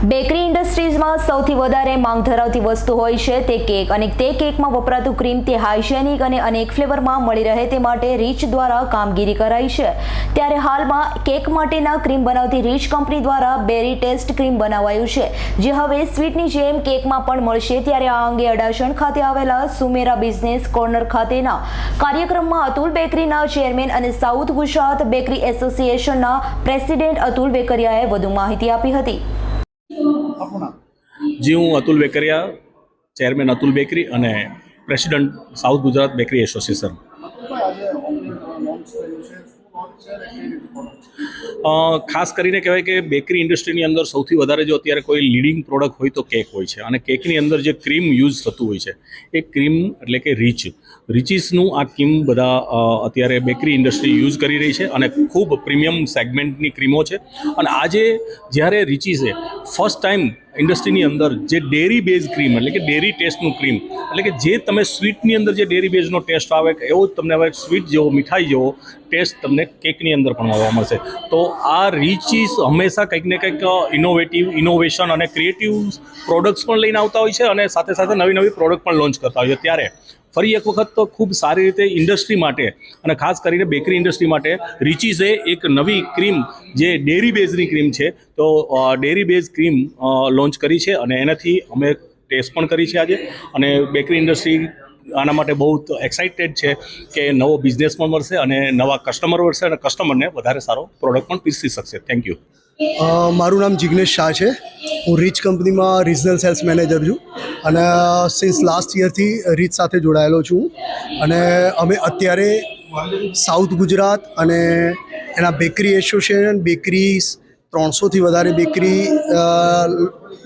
Bakery ઇન્ડસ્ટ્રીઝમાં સૌથી વધારે માંગ ધરાવતી વસ્તુ હોય છે તે કેક, અને તે કેકમાં વપરાતું ક્રીમ તે હાઇજેનિક અને અનેક ફ્લેવરમાં મળી રહે તે માટે રીચ દ્વારા કામગીરી કરાઈ છે। ત્યારે હાલમાં કેક માટેના ક્રીમ બનાવતી રીચ કંપની દ્વારા બેરી ટેસ્ટ ક્રીમ બનાવાયું છે, જે હવે સ્વીટની જેમ કેકમાં પણ મળશે। ત્યારે આ અંગે અડાજણ ખાતે આવેલા સુમેરા બિઝનેસ કોર્નર ખાતેના કાર્યક્રમમાં અતુલ બેકરીના ચેરમેન અને સાઉથ ગુજરાત બેકરી એસોસિએશનના પ્રેસિડેન્ટ અતુલ વેકરિયાએ વધુ માહિતી આપી હતી। जी हूँ अतुल वेकरिया, चेरमेन अतुल बेकरी અને president south Gujarat bakery association. ખાસ કરીને કહેવાય કે બેકરી ઇન્ડસ્ટ્રીની અંદર સૌથી વધારે જો અત્યારે કોઈ લીડિંગ પ્રોડક્ટ હોય તો કેક હોય છે, અને કેકની અંદર જે ક્રીમ યુઝ થતું હોય છે એ ક્રીમ એટલે કે રીચીસનું આ ક્રીમ બધા અત્યારે બેકરી ઇન્ડસ્ટ્રી યુઝ કરી રહી છે, અને ખૂબ પ્રીમિયમ સેગમેન્ટની ક્રીમો છે। અને આજે જ્યારે રીચીસે ફર્સ્ટ ટાઈમ ઇન્ડસ્ટ્રીની અંદર જે ડેરી બેઝ ક્રીમ એટલે કે ડેરી ટેસ્ટનું ક્રીમ એટલે કે જે તમે સ્વીટની અંદર જે ડેરી બેઝનો ટેસ્ટ આવે એવો જ તમને હવે સ્વીટ જેવો મીઠાઈ જેવો ટેસ્ટ તમને કેકની અંદર પણ મળવા મળશે। તો આ રીચીસ હંમેશા કંઈક ને કંઈક ઇનોવેશન અને ક્રિએટિવ પ્રોડક્ટ્સ પણ લઈને આવતા હોય છે, અને સાથે સાથે નવી નવી પ્રોડક્ટ પણ લોન્ચ કરતા હોય છે। ત્યારે ફરી એક વખત તો ખૂબ સારી રીતે ઇન્ડસ્ટ્રી માટે અને ખાસ કરીને બેકરી ઇન્ડસ્ટ્રી માટે રીચીસે એક નવી ક્રીમ જે ડેરી બેઝની ક્રીમ છે, તો ડેરી બેઝ ક્રીમ લોન્ચ કરી છે, અને એનાથી અમે ટેસ્ટ પણ કરી છે આજે। અને બેકરી ઇન્ડસ્ટ્રી આના માટે બહુ એક્સાઇટેડ છે કે નવો બિઝનેસ પણ મળશે અને નવા કસ્ટમર મળશે, અને કસ્ટમરને વધારે સારો પ્રોડક્ટ પણ પીરસી શકશે। Thank you. મારું નામ જિગ્નેશ શાહ છે। હું રીચ કંપનીમાં રિજનલ સેલ્સ મેનેજર છું, અને સિન્સ લાસ્ટ યરથી રીચ સાથે જોડાયેલો છું। અને અમે અત્યારે સાઉથ ગુજરાત અને એના બેકરી એસોસિએશન બેકરીઝ 300થી વધારે બેકરી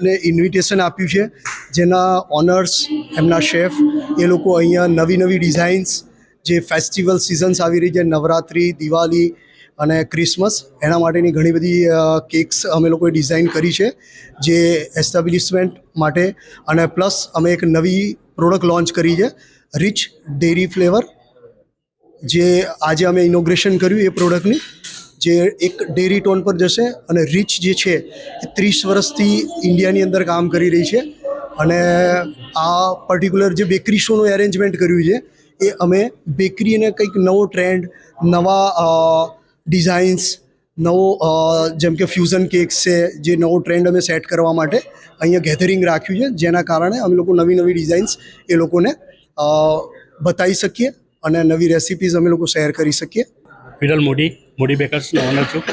ને ઇન્વિટેશન આપ્યું છે, જેના ઓનર્સ એમના શેફ એ લોકો અહીંયા નવી નવી ડિઝાઇન્સ જે ફેસ્ટિવલ સિઝન્સ આવી રહી છે, નવરાત્રિ, દિવાળી અને ક્રિસમસ, એના માટેની ઘણી બધી કેક્સ અમે લોકોએ ડિઝાઇન કરી છે જે એસ્ટાબ્લિશમેન્ટ માટે। અને પ્લસ અમે એક નવી પ્રોડક્ટ લોન્ચ કરી છે રીચ ડેરી ફ્લેવર, જે આજે અમે ઇનોગ્રેશન કર્યું એ પ્રોડક્ટની, જે એક ડેરી ટોન પર જશે। અને રીચ જે છે એ 30 વર્ષથી ઇન્ડિયાની અંદર કામ કરી રહી છે, અને આ પર્ટિક્યુલર જે બેકરી શોનું એરેન્જમેન્ટ કર્યું છે એ અમે બેકરીને કંઈક નવો ટ્રેન્ડ, નવા ડિઝાઇન્સ, નવો જેમ કે ફ્યુઝન કેક્સ છે, જે નવો ટ્રેન્ડ અમે સેટ કરવા માટે અહીંયા ગેધરિંગ રાખ્યું છે, જેના કારણે અમે લોકો નવી નવી ડિઝાઇન્સ એ લોકોને બતાવી શકીએ અને નવી રેસિપીઝ અમે લોકો શેર કરી શકીએ। વિરલ મોડી બેકર્સનો ઓનર છું।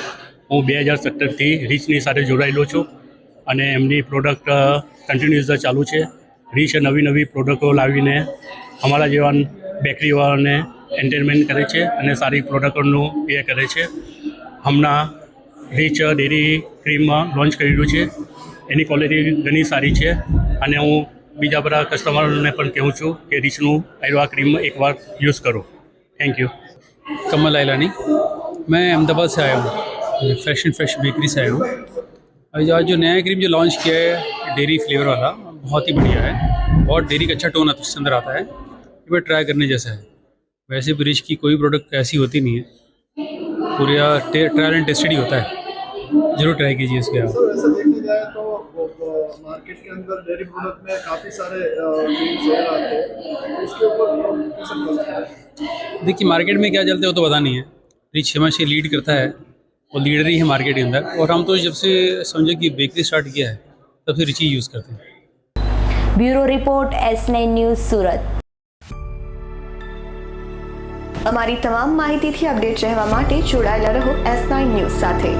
હું 2017થી રીચની સાથે જોડાયેલો છું, અને એમની પ્રોડક્ટ કન્ટિન્યુઅસ ચાલુ છે। રીચ નવી નવી પ્રોડક્ટો લાવીને અમારા જેવા બેકરીવાળાને એન્ટરટેનમેન્ટ કરે છે અને સારી પ્રોડક્ટોનું એ કરે છે। હમણાં રીચ ડેરી ક્રીમમાં લોન્ચ કર્યું છે, એની ક્વોલિટી ઘણી સારી છે, અને હું બીજા બધા કસ્ટમરોને પણ કહું છું કે રીચનું આ ક્રીમ એકવાર યુઝ કરો। Thank you. कमल आइलानी, मैं अहमदाबाद से आया हूँ, फ्रेश एंड फ्रेश बेकरी से आया हूँ। अभी आज जो नया क्रीम जो लॉन्च किया है डेरी फ्लेवर वाला, बहुत ही बढ़िया है, बहुत डेरी का अच्छा टोन उसके अंदर आता है, ये बार ट्राई करने जैसा है। वैसे भी रिच की कोई प्रोडक्ट ऐसी होती नहीं है, पूरा ट्रायल एंड टेस्टेड ही होता है, ज़रूर ट्राई कीजिए इसके आप। ऐसा देखने जाए तो मार्केट के अंदर डेयरी प्रोडक्ट में काफ़ी सारे आते हैं, इसके ऊपर देखिए मार्केट में क्या चलता है वो तो पता नहीं है। रिच हमेशा लीड करता है, वो लीडर ही है मार्केट के अंदर, और हम तो जब से समझे कि बेकरी स्टार्ट किया है तब से रिच ही यूज़ करते हैं। Bureau report S9 news Surat. અમારી તમામ માહિતીથી અપડેટ રહેવા માટે જોડાયેલા રહો S9 ન્યૂઝ સાથે।